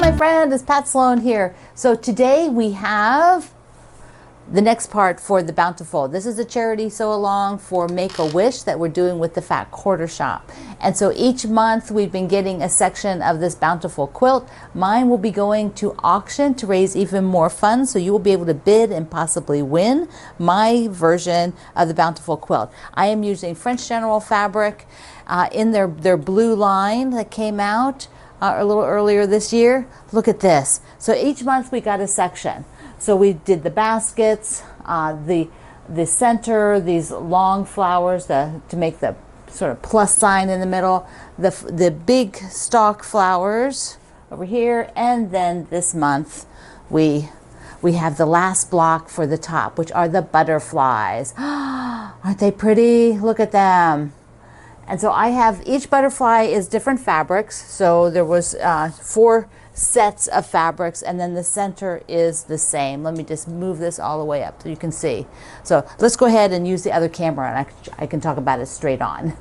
my friend, it's Pat Sloan here. So today we have the next part for the Bountiful. This is a charity sew along for Make-A-Wish that we're doing with the Fat Quarter Shop. And so each month we've been getting a section of this Bountiful quilt. Mine will be going to auction to raise even more funds, so you will be able to bid and possibly win my version of the Bountiful quilt. I am using French General fabric in their blue line that came out a little earlier this year. Look at this. So each month we got a section. So we did the baskets, the center, these long flowers to make the sort of plus sign in the middle, the big stalk flowers over here, and then this month we have the last block for the top, which are the butterflies. Aren't they pretty? Look at them. And so I have, each butterfly is different fabrics. So there was 4 sets of fabrics, and then the center is the same. Let me just move this all the way up so you can see. So let's go ahead and use the other camera, and I can talk about it straight on.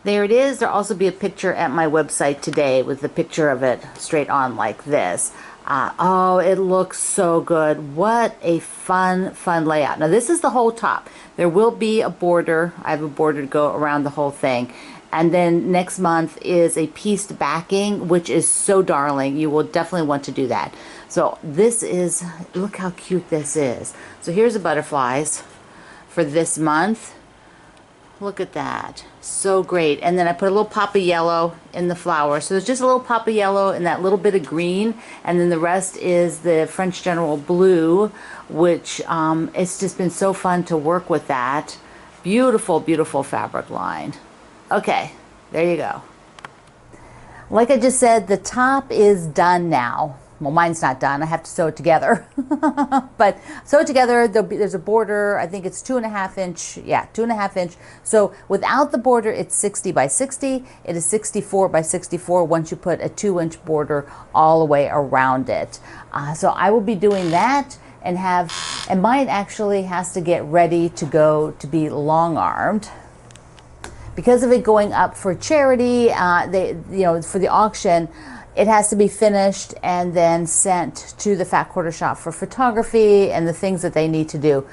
There it is. There'll also be a picture at my website today with the picture of it straight on like this. Oh, it looks so good. What a fun layout. Now this is the whole top. There will be a border. I have a border to go around the whole thing. And then next month is a pieced backing, which is so darling. You will definitely want to do that. So this is, look how cute this is. So here's the butterflies for this month. Look at that. So great. And then I put a little pop of yellow in the flower. So there's just a little pop of yellow and that little bit of green. And then the rest is the French General blue, which it's just been so fun to work with that. Beautiful, beautiful fabric line. Okay, there you go. Like I just said, the top is done now. Well, mine's not done. I have to sew it together. But sew it together, there's a border. I think it's 2.5 inch. Yeah, 2.5 inch. So without the border, it's 60 by 60. It is 64 by 64 once you put a 2-inch border all the way around it. So I will be doing that and mine actually has to get ready to go to be long-armed. Because of it going up for charity, for the auction, it has to be finished and then sent to the Fat Quarter Shop for photography and the things that they need to do.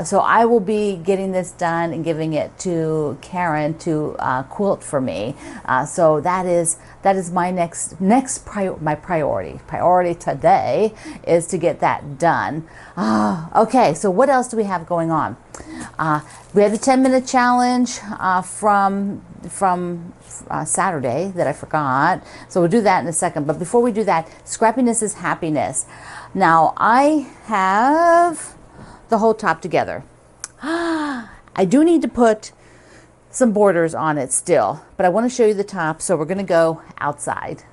So I will be getting this done and giving it to Karen to quilt for me. So that is my my priority. Priority today is to get that done. Okay, so what else do we have going on? We have the 10-minute challenge from Saturday that I forgot. So we'll do that in a second. But before we do that, Scrappiness is happiness. Now I have the whole top together. I do need to put some borders on it still, but I want to show you the top. So we're going to go outside.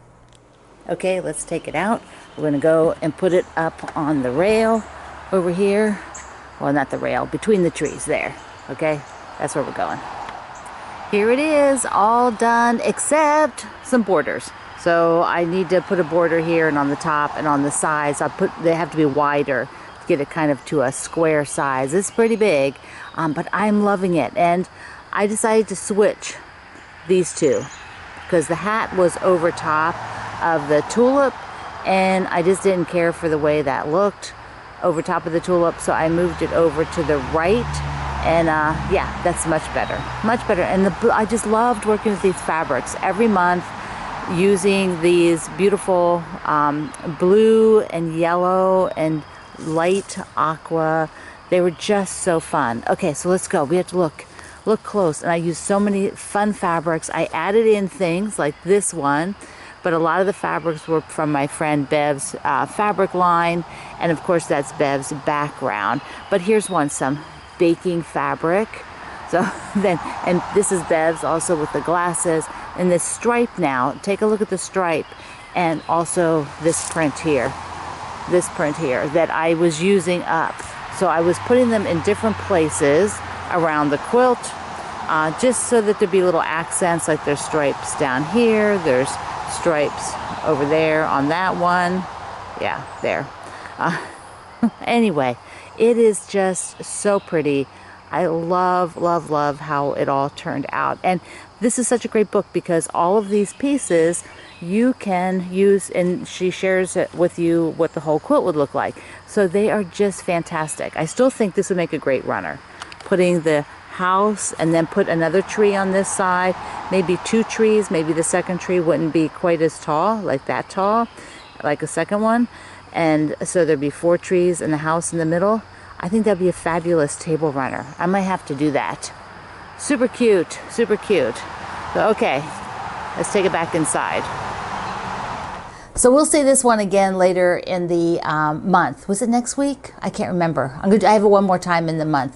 Okay, let's take it out. We're going to go and put it up on the rail over here. Well, not the rail, between the trees there. Okay, that's where we're going. Here it is, all done except some borders. So I need to put a border here and on the top and on the sides. They have to be wider to get it kind of to a square size. It's pretty big, but I'm loving it. And I decided to switch these two because the hat was over top of the tulip and I just didn't care for the way that looked over top of the tulip, so I moved it over to the right, and yeah, that's much better, and I just loved working with these fabrics every month, using these beautiful blue and yellow and light aqua. They were just so fun. Okay, so let's go. We have to look close, and I used so many fun fabrics. I added in things like this one, but a lot of the fabrics were from my friend Bev's fabric line, and of course that's Bev's background. But here's some baking fabric. So then, and this is Bev's also with the glasses, and this stripe now. Take a look at the stripe, and also this print here that I was using up. So I was putting them in different places around the quilt, just so that there'd be little accents, like there's stripes down here, there's stripes over there on that one. Yeah, there. Anyway, it is just so pretty. I love, love, love how it all turned out. And this is such a great book because all of these pieces you can use, and she shares it with you what the whole quilt would look like. So they are just fantastic. I still think this would make a great runner. Putting the house and then put another tree on this side, maybe 2 trees, maybe the second tree wouldn't be quite as tall, like that tall, like a second one. And so there'd be 4 trees and the house in the middle. I think that'd be a fabulous table runner. I might have to do that. Super cute, super cute. So, okay, let's take it back inside. So we'll see this one again later in the month. Was it next week? I can't remember. I have it one more time in the month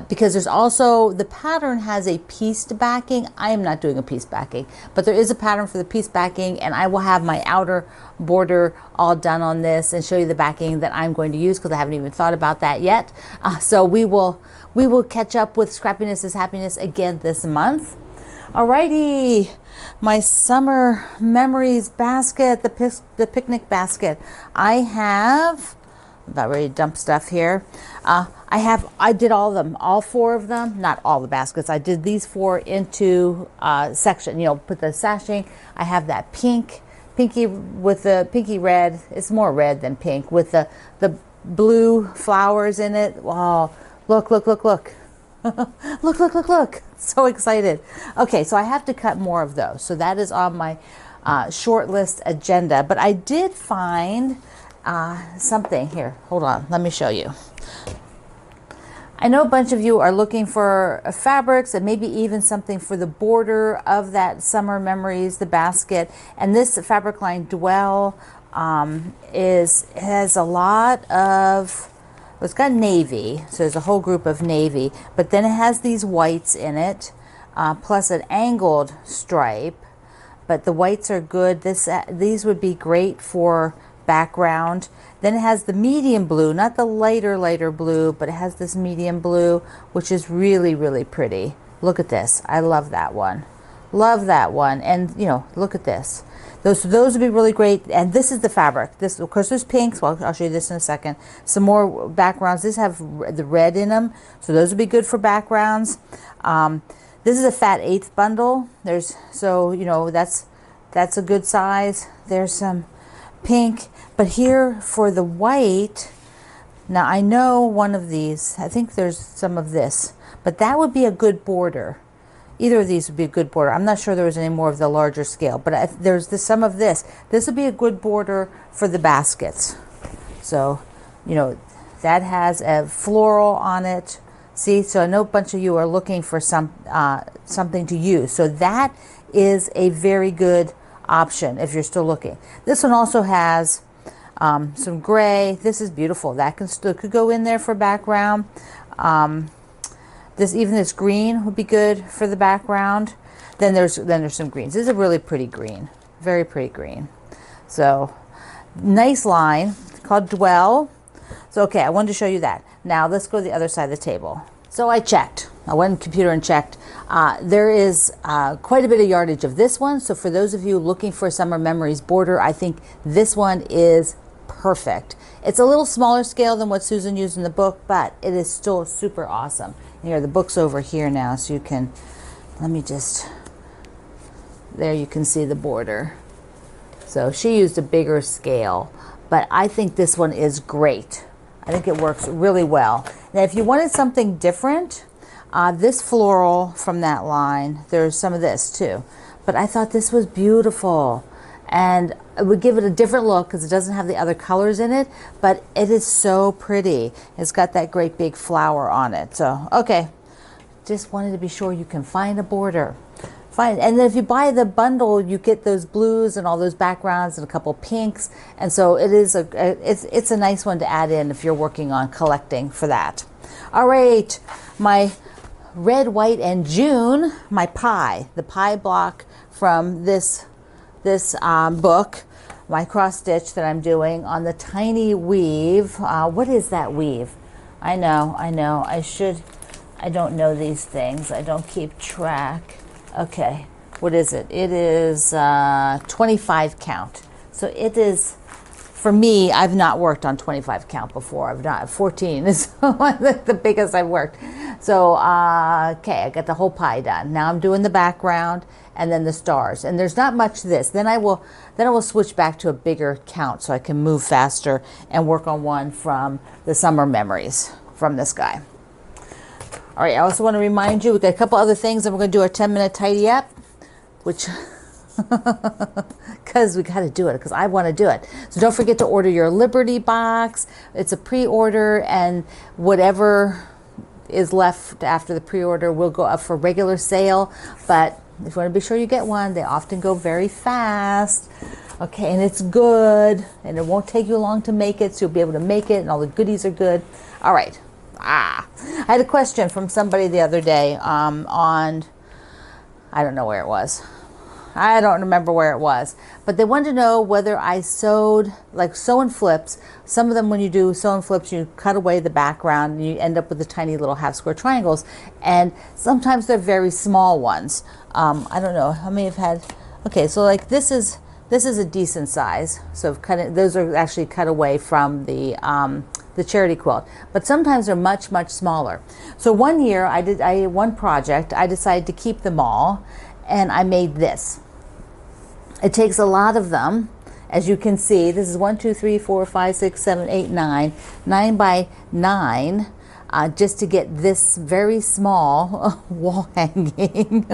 because there's also, the pattern has a pieced backing. I am not doing a piece backing, but there is a pattern for the piece backing, and I will have my outer border all done on this and show you the backing that I'm going to use because I haven't even thought about that yet. So we will catch up with Scrappiness is Happiness again this month. Alrighty, my summer memories basket, the picnic basket. I have, I'm about ready to dump stuff here. I did all of them, all 4 of them, not all the baskets. I did these 4 into section, put the sashing. I have that pinky with the pinky red. It's more red than pink with the blue flowers in it. Wow, look. Look. So excited. Okay, so I have to cut more of those. So that is on my short list agenda. But I did find something here. Hold on, let me show you. I know a bunch of you are looking for fabrics and maybe even something for the border of that Summer Memories, the basket. And this fabric line, Dwell, has a lot of, it's got navy, so there's a whole group of navy, but then it has these whites in it, plus an angled stripe, but the whites are good. These would be great for background. Then it has the medium blue, not the lighter blue, but it has this medium blue, which is really, really pretty. Look at this. I love that one. Love that one. And, look at this. Those would be really great. And this is the fabric. This, of course, there's pinks. Well, I'll show you this in a second. Some more backgrounds. These have the red in them, so those would be good for backgrounds. This is a fat 1/8 bundle. That's a good size. There's some pink, but here for the white. Now I know one of these. I think there's some of this, but that would be a good border. Either of these would be a good border. I'm not sure there was any more of the larger scale, but there's some of this. This would be a good border for the baskets. So, that has a floral on it. See, so I know a bunch of you are looking for something to use. So that is a very good option if you're still looking. This one also has some gray. This is beautiful. That could go in there for background. This green would be good for the background. Then there's some greens. This is a really pretty green, very pretty green. So nice line called Dwell. So okay, I wanted to show you that. Now let's go to the other side of the table. So I checked. I went on the computer and checked. There is quite a bit of yardage of this one. So for those of you looking for a Summer Memories border, I think this one is perfect. It's a little smaller scale than what Susan used in the book, but it is still super awesome. Here, the book's over here now, so you can, there you can see the border. So she used a bigger scale, but I think this one is great. I think it works really well. Now, if you wanted something different, this floral from that line, there's some of this too, but I thought this was beautiful. And it would give it a different look because it doesn't have the other colors in it, but it is so pretty. It's got that great big flower on it. So, okay, just wanted to be sure you can find a border. And then if you buy the bundle, you get those blues and all those backgrounds and a couple pinks. And so it's a nice one to add in if you're working on collecting for that. All right, my red, white, and June, the pie block from this book, my cross stitch that I'm doing on the tiny weave. What is that weave? I know. I don't know these things. I don't keep track. Okay, what is it? It is 25 count. So it is, for me, I've not worked on 25 count before. I've not, 14 is the biggest I've worked. So, okay, I got the whole pie done. Now I'm doing the background and then the stars. And there's not much to this. Then I will switch back to a bigger count so I can move faster and work on one from the summer memories from this guy. All right, I also want to remind you, we got a couple other things, and we're going to do our 10-minute tidy up, which, because we got to do it, because I want to do it. So don't forget to order your Liberty box. It's a pre-order, and whatever is left after the pre-order will go up for regular sale. But if you want to be sure you get one, they often go very fast. Okay, and it's good, and it won't take you long to make it, so you'll be able to make it, and all the goodies are good. All right. I had a question from somebody the other day on, I don't know where it was. I don't remember where it was, but they wanted to know whether I sewed, like sew and flips. Some of them, when you do sew and flips, you cut away the background and you end up with the tiny little half square triangles, and sometimes they're very small ones. I don't know how many have had. Okay, so like this is a decent size. So those are actually cut away from the charity quilt, but sometimes they're much, much smaller. So one year one project, I decided to keep them all, and I made this. It takes a lot of them. As you can see, this is 1, 2, 3, 4, 5, 6, 7, 8, 9, 9 by 9, just to get this very small wall hanging.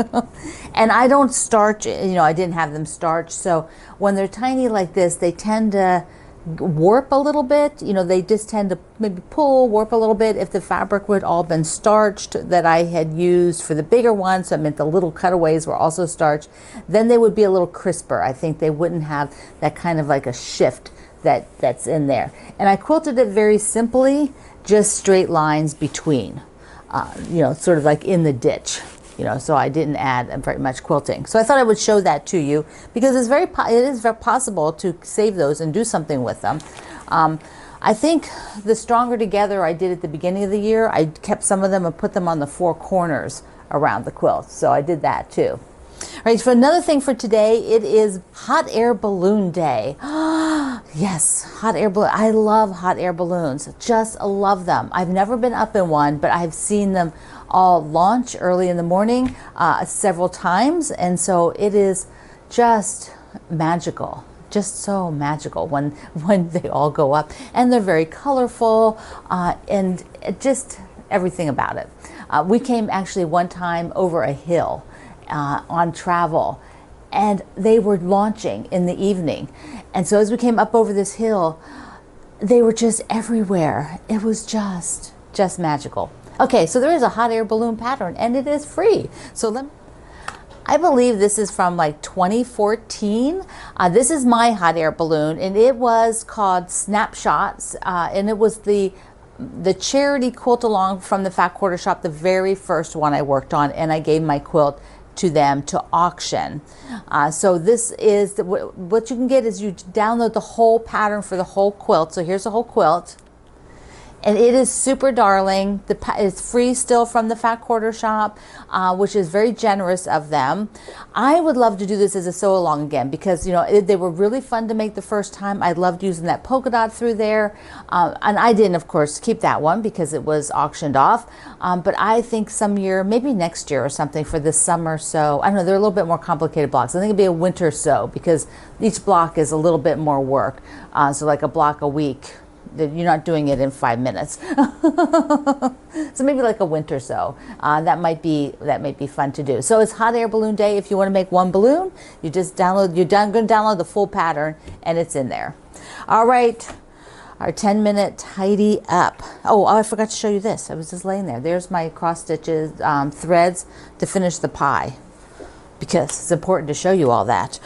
And I don't starch it, I didn't have them starched. So when they're tiny like this, they tend to warp a little bit. They just tend to maybe warp a little bit. If the fabric would all been starched that I had used for the bigger ones, so I meant the little cutaways were also starched, then they would be a little crisper. I think they wouldn't have that kind of like a shift that's in there. And I quilted it very simply, just straight lines between, sort of like in the ditch. So I didn't add very much quilting. So I thought I would show that to you, because it is very possible to save those and do something with them. I think the Stronger Together I did at the beginning of the year, I kept some of them and put them on the 4 corners around the quilt. So I did that too. All right, so another thing for today, it is Hot Air Balloon Day. Yes, hot air balloon. I love hot air balloons. Just love them. I've never been up in one, but I've seen them all launch early in the morning several times. And so it is just magical. Just so magical when they all go up. And they're very colorful and just everything about it. We came actually one time over a hill on travel, and they were launching in the evening. And so as we came up over this hill, they were just everywhere. It was just magical. Okay, so there is a hot air balloon pattern, and it is free. So I believe this is from like 2014. This is my hot air balloon, and it was called Snapshots, and it was the charity quilt along from the Fat Quarter Shop, the very first one I worked on, and I gave my quilt to them to auction. So this is what you can get is you download the whole pattern for the whole quilt. So here's the whole quilt. And it is super darling. It's free still from the Fat Quarter Shop, which is very generous of them. I would love to do this as a sew along again, because they were really fun to make the first time. I loved using that polka dot through there, and I didn't, of course, keep that one because it was auctioned off. But I think some year, maybe next year or something, for this summer sew. I don't know. They're a little bit more complicated blocks. I think it'd be a winter sew because each block is a little bit more work. So like a block a week. You're not doing it in 5 minutes. So maybe like a winter sew. That might be fun to do. So it's Hot Air Balloon Day. If you want to make one balloon, you just going to download the full pattern, and it's in there. All right, our 10-minute tidy up. Oh, I forgot to show you this. I was just laying there. There's my cross stitches, threads to finish the pie, because it's important to show you all that.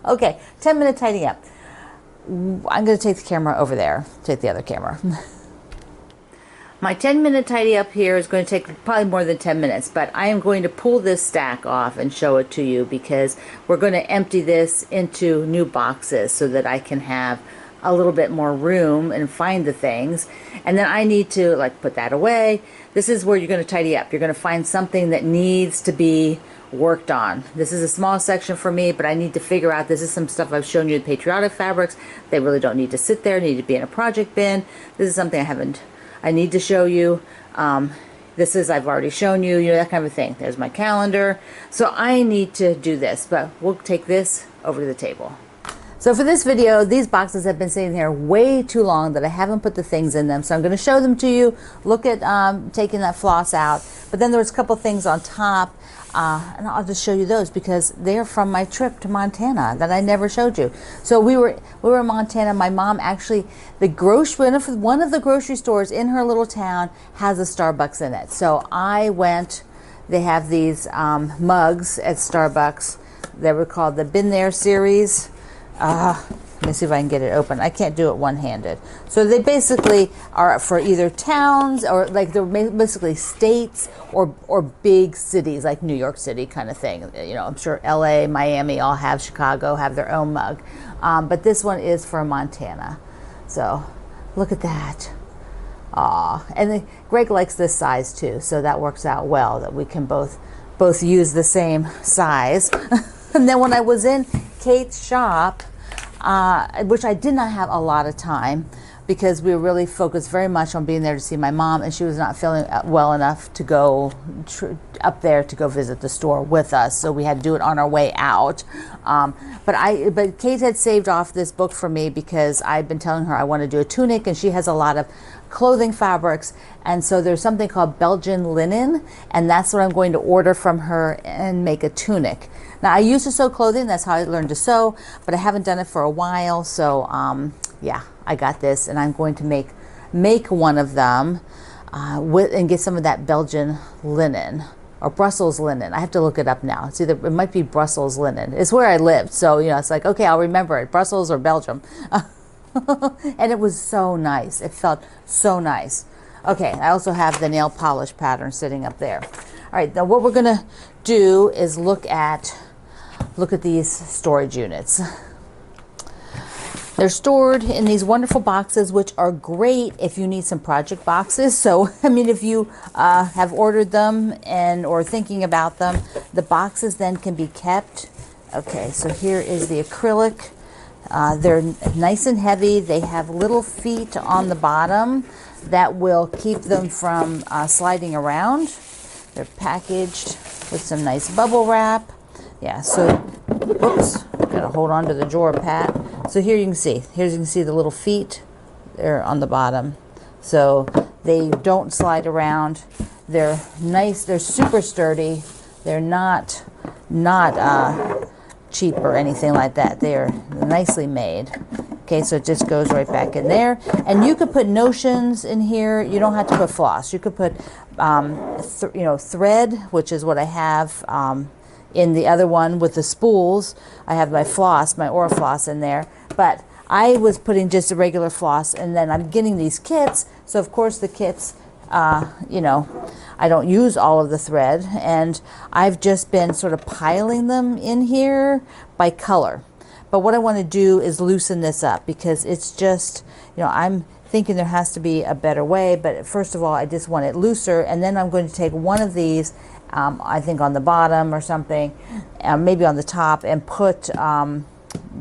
Okay, 10-minute tidy up. I'm going to take the camera over there. Take the other camera. My 10-minute tidy up here is going to take probably more than 10 minutes, but I am going to pull this stack off and show it to you, because we're going to empty this into new boxes so that I can have a little bit more room and find the things. And then I need to put that away. This is where you're going to tidy up. You're going to find something that needs to be worked on. This is a small section for me, but I need to figure out, this is some stuff I've shown you, the patriotic fabrics. They really don't need to sit there, need to be in a project bin. This is something I need to show you. This is, I've already shown you, that kind of thing. There's my calendar. So I need to do this, but we'll take this over to the table. So for this video, these boxes have been sitting here way too long that I haven't put the things in them. So I'm going to show them to you. Look at taking that floss out. But then there's a couple things on top. And I'll just show you those because they're from my trip to Montana that I never showed you. So we were in Montana. My mom actually, one of the grocery stores in her little town has a Starbucks in it. So I went, they have these mugs at Starbucks. They were called the Been There series. Let me see if I can get it open. I can't do it one-handed. So they basically are for either towns or like they're basically states or big cities like New York City kind of thing. You know, I'm sure LA, Miami all have, Chicago have their own mug. But this one is for Montana. So look at that. And Greg likes this size too. So that works out well that we can both use the same size. And then when I was in Kate's shop, which I did not have a lot of time because we were really focused very much on being there to see my mom, and she was not feeling well enough to go up there to go visit the store with us, so we had to do it on our way out. But Kate had saved off this book for me because I'd been telling her I want to do a tunic, and she has a lot of clothing fabrics, and so there's something called Belgian linen, and that's what I'm going to order from her and make a tunic. Now, I used to sew clothing. That's how I learned to sew, but I haven't done it for a while. So, yeah, I got this, and I'm going to make one of them and get some of that Belgian linen or Brussels linen. I have to look it up now. It might be Brussels linen. It's where I lived, so it's like, okay, I'll remember it, Brussels or Belgium. And it was so nice. It felt so nice. Okay, I also have the nail polish pattern sitting up there. All right, now what we're gonna do is look at these storage units. They're stored in these wonderful boxes, which are great if you need some project boxes. So, I mean, if you have ordered them or thinking about them, the boxes then can be kept. Okay, so here is the acrylic. They're nice and heavy. They have little feet on the bottom that will keep them from sliding around. They're packaged with some nice bubble wrap. Yeah, so, whoops, gotta hold on to the drawer, Pat. So here you can see the little feet. They're on the bottom. So they don't slide around. They're nice, they're super sturdy. They're not cheap or anything like that. They're nicely made. Okay, so it just goes right back in there. And you could put notions in here. You don't have to put floss. You could put, thread, which is what I have in the other one with the spools. I have my floss, my Orifloss in there. But I was putting just a regular floss, and then I'm getting these kits. So, of course, the kits, I don't use all of the thread. And I've just been sort of piling them in here by color. But what I want to do is loosen this up because it's just, I'm thinking there has to be a better way. But first of all, I just want it looser. And then I'm going to take one of these, I think on the bottom or something, maybe on the top, and put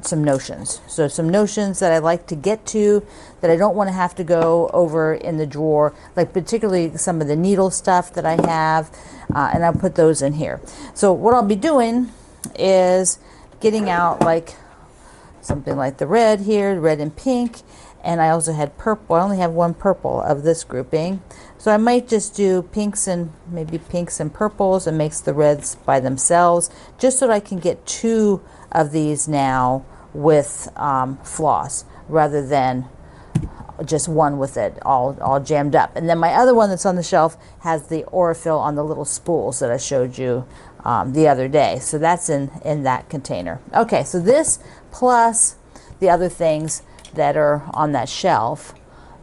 some notions. So some notions that I like to get to that I don't want to have to go over in the drawer, like particularly some of the needle stuff that I have, and I'll put those in here. So what I'll be doing is getting out like something like the red here, red and pink, and I also had purple. I only have one purple of this grouping. So I might just do pinks and purples and makes the reds by themselves, just so that I can get two of these now with floss rather than just one with it all jammed up. And then my other one that's on the shelf has the Orifil on the little spools that I showed you the other day. So that's in that container. Okay, so this plus the other things that are on that shelf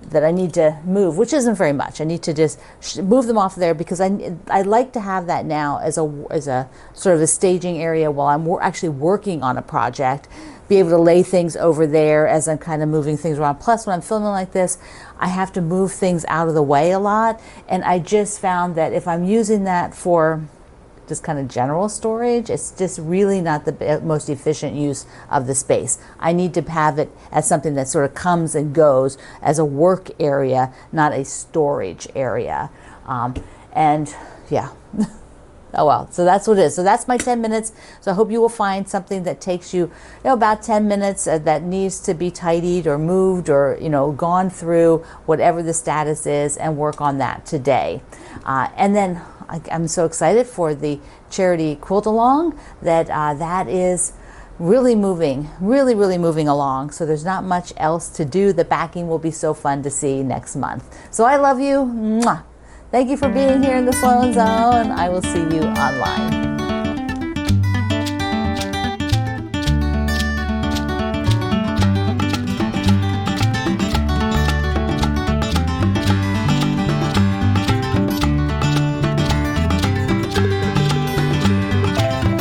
that I need to move, which isn't very much. I need to just move them off there because I like to have that now as a sort of a staging area while I'm actually working on a project, be able to lay things over there as I'm kind of moving things around. Plus, when I'm filming like this, I have to move things out of the way a lot, and I just found that if I'm using that for just kind of general storage, it's just really not the most efficient use of the space. I need to have it as something that sort of comes and goes as a work area, not a storage area. And yeah. Oh well, so that's what it is. So that's my 10 minutes. So I hope you will find something that takes you, about 10 minutes that needs to be tidied or moved or, gone through whatever the status is, and work on that today. And then I'm so excited for the charity quilt along that that is really moving along. So there's not much else to do. The backing will be so fun to see next month. So I love you. Mwah. Thank you for being here in the Sloan Zone. I will see you online.